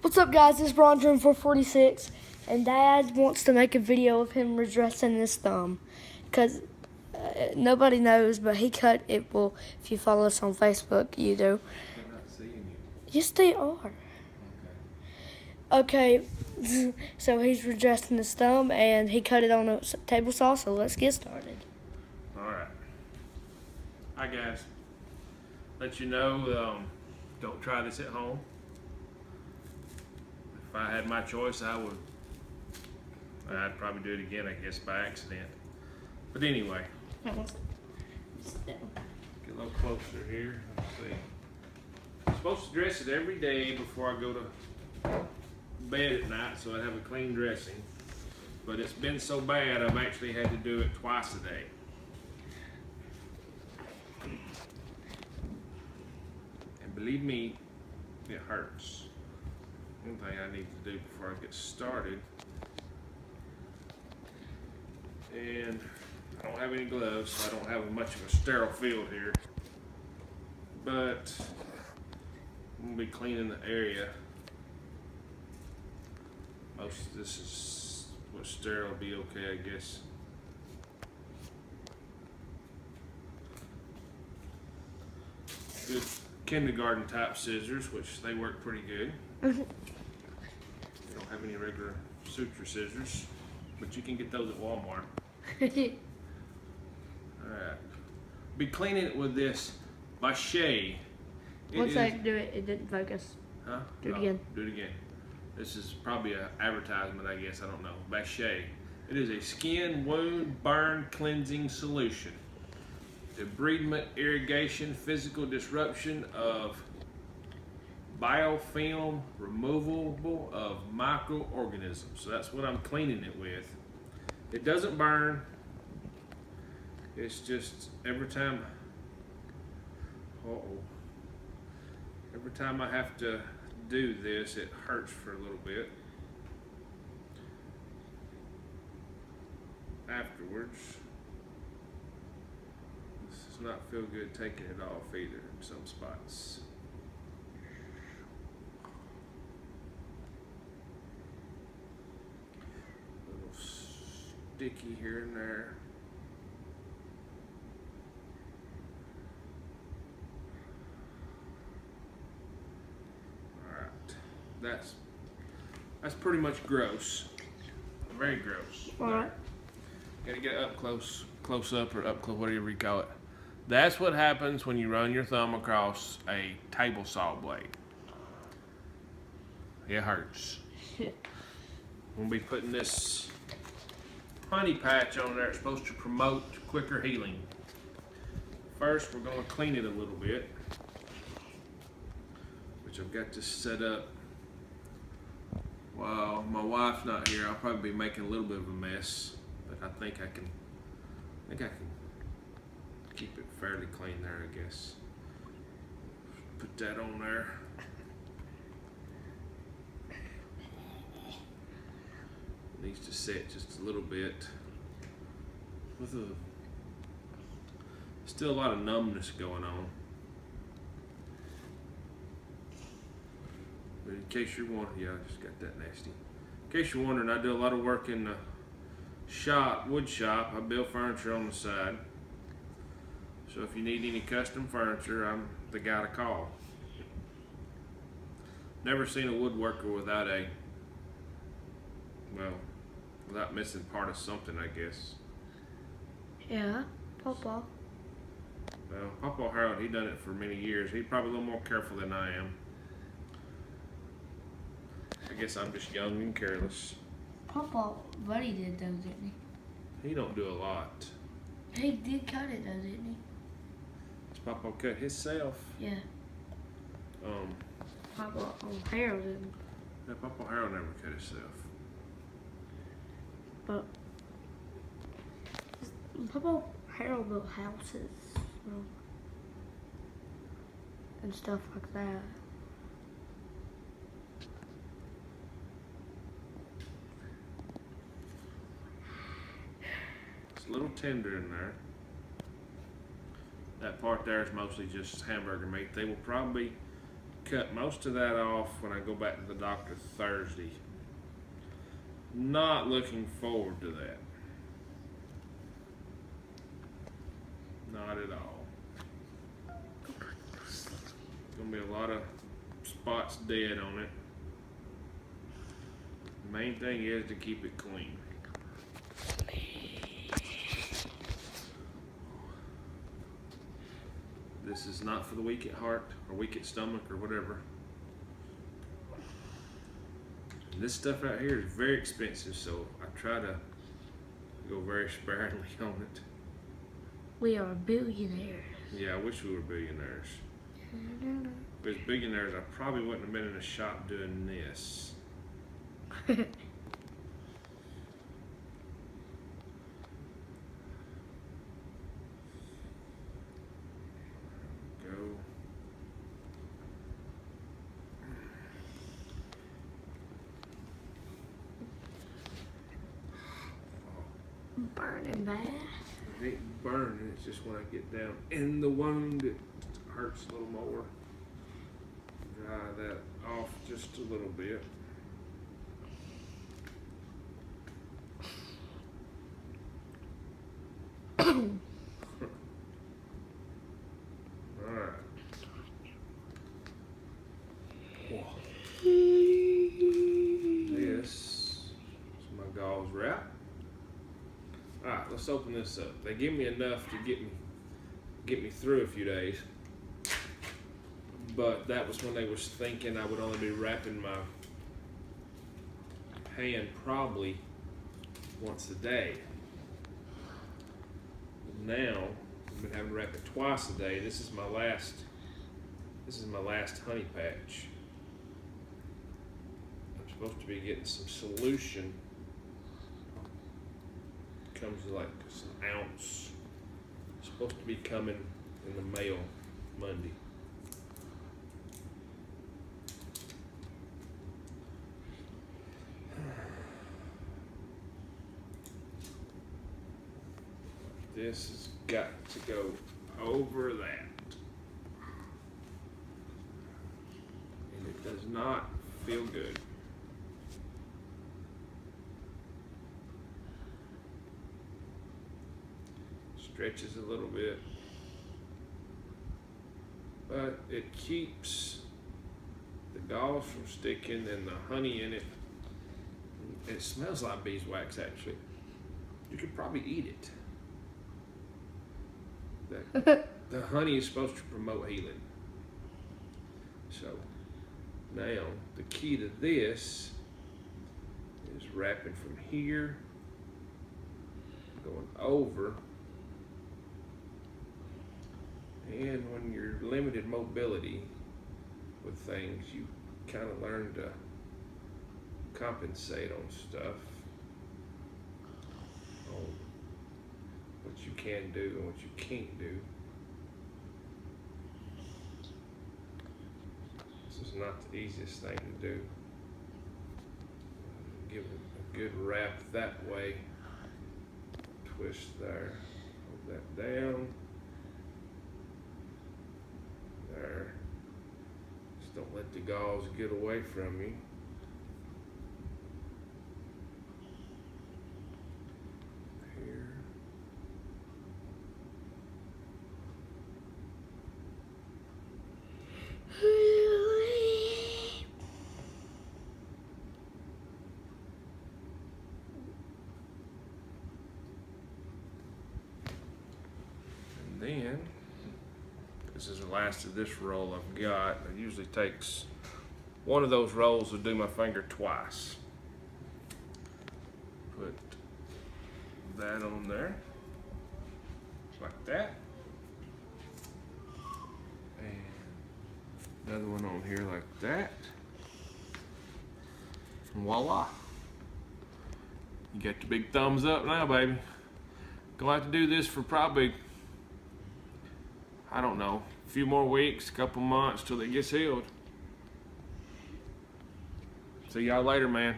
What's up, guys? This is Bronze 446, and Dad wants to make a video of him redressing his thumb, because nobody knows, but he cut it. Well, if you follow us on Facebook, you do. They're not seeing you. Yes, they are. Okay, so he's redressing his thumb, and he cut it on a table saw. So let's get started. All right. Hi guys. Let you know, don't try this at home. If I had my choice, I'd probably do it again, I guess, by accident. But anyway, get a little closer here. Let's see. I'm supposed to dress it every day before I go to bed at night, so I have a clean dressing. But it's been so bad, I've actually had to do it twice a day. And believe me, it hurts. One thing I need to do before I get started, and I don't have any gloves, so I don't have much of a sterile field here, but I'm going to be cleaning the area. Most of this is what sterile will be okay, I guess. Good kindergarten type scissors, which they work pretty good. They don't have any regular suture scissors, but you can get those at Walmart. Alright. Be cleaning it with this Bachet. Once I do it, it didn't focus. Huh? Do it again. Do it again. This is probably an advertisement, I guess. I don't know. Bachet. It is a skin wound burn cleansing solution. Debridement, irrigation, physical disruption of biofilm, removable of microorganisms. So that's what I'm cleaning it with. It doesn't burn. It's just every time I have to do this, it hurts for a little bit. Afterwards, this does not feel good taking it off either in some spots. A little sticky here and there. That's pretty much gross. Very gross. Alright. Gotta get up close up, or up close, whatever you call it. That's what happens when you run your thumb across a table saw blade. It hurts. We'll be putting this honey patch on there. It's supposed to promote quicker healing. First, we're gonna clean it a little bit, which I've got to set up. While my wife's not here, I'll probably be making a little bit of a mess, but I think I can keep it fairly clean there, I guess. Put that on there. It needs to set just a little bit. Still a lot of numbness going on. But in case you're wondering, yeah, I just got that nasty. In case you're wondering, I do a lot of work in the shop, wood shop. I build furniture on the side. So if you need any custom furniture, I'm the guy to call. Never seen a woodworker without without missing part of something, I guess. Yeah, Papa. Well, Papa Harold, he done it for many years. He's probably a little more careful than I am. I guess I'm just young and careless. Papa, Buddy did though, didn't he? He don't do a lot. He did cut it though, didn't he? Does Papa cut himself? Yeah. Papa Harold didn't. Yeah, Papa Harold never cut himself. But Papa Harold built houses, and stuff like that. It's a little tender in there. That part there is mostly just hamburger meat. They will probably cut most of that off when I go back to the doctor Thursday. Not looking forward to that. Not at all. Gonna be a lot of spots dead on it. The main thing is to keep it clean. This is not for the weak at heart or weak at stomach or whatever. And this stuff out here is very expensive, so I try to go very sparingly on it. We are billionaires. Yeah, I wish we were billionaires. If we was billionaires, I probably wouldn't have been in a shop doing this. Burning bad. It ain't burning, it's just when I get down in the wound, it hurts a little more. Dry that off just a little bit. Alright. This is my gauze wrap. Alright, let's open this up. They give me enough to get me through a few days. But that was when they was thinking I would only be wrapping my hand probably once a day. Now I've been having to wrap it twice a day. This is my last honey patch. I'm supposed to be getting some solution. Comes like an ounce. It's supposed to be coming in the mail Monday. This has got to go over that. And it does not feel good. Stretches a little bit, but it keeps the gauze from sticking and the honey in it. It smells like beeswax, actually. You could probably eat it. The honey is supposed to promote healing. So now the key to this is wrapping from here, going over. And when you're limited mobility with things, you kind of learn to compensate on stuff, on what you can do and what you can't do. This is not the easiest thing to do. Give it a good wrap that way. Twist there, hold that down. There. Just don't let the gauze get away from you. Here. And then this is the last of this roll I've got. It usually takes one of those rolls to do my finger twice. Put that on there, like that. And another one on here like that. And voila. You got your big thumbs up now, baby. Gonna have to do this for probably, I don't know, a few more weeks, a couple months till it gets healed. See y'all later, man.